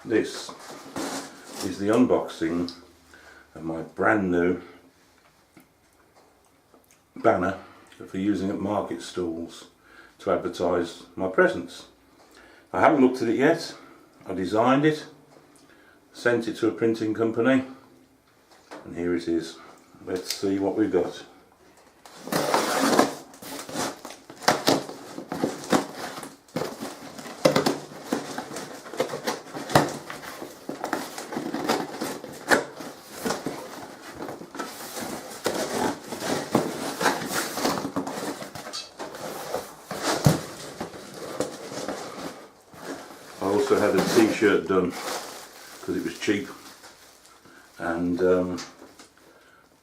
This is the unboxing of my brand new banner for using at market stalls to advertise my presence. I haven't looked at it yet. I designed it, sent it to a printing company, and here it is. Let's see what we've got. I also had a t-shirt done because it was cheap, and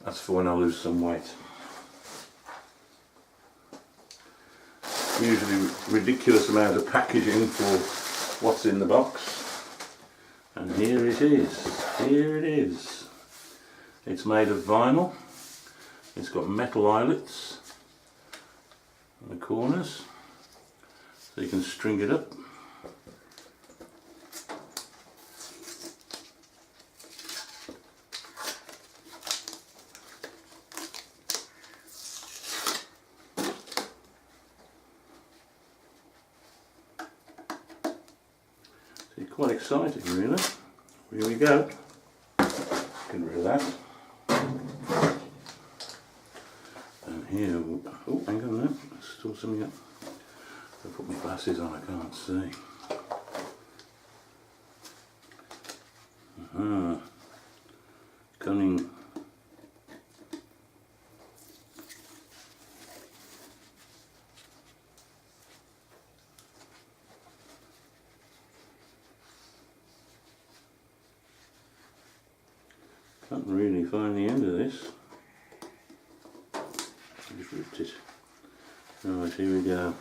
that's for when I lose some weight. Usually ridiculous amount of packaging for what's in the box, and here it is. It's made of vinyl. It's got metal eyelets in the corners so you can string it up. Quite exciting, really. Here we go. Get rid of that. And here, oh, hang on there. There's still something up. I'll put my glasses on, I can't see. Cunning. Can't really find the end of this. I just ripped it. Right, here we go.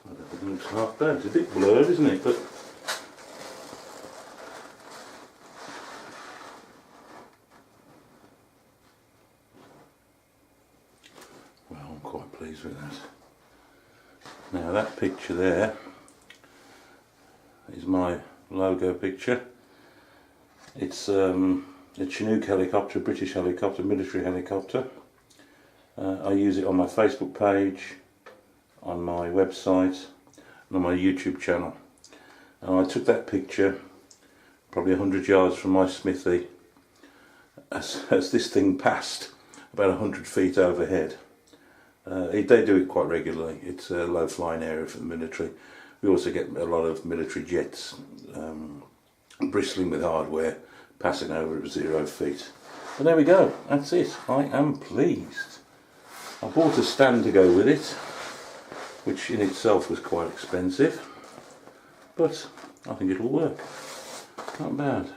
I don't think it looks half bad. It's a bit blurred, isn't it? But quite pleased with that. Now that picture there is my logo picture. It's a Chinook helicopter, a British helicopter, military helicopter. I use it on my Facebook page, on my website, and on my YouTube channel. And I took that picture probably 100 yards from my smithy as this thing passed about 100 feet overhead. They do it quite regularly. It's a low flying area for the military. We also get a lot of military jets bristling with hardware passing over at 0 feet. But there we go, that's it. I am pleased. I bought a stand to go with it, which in itself was quite expensive, but I think it'll work. Not bad.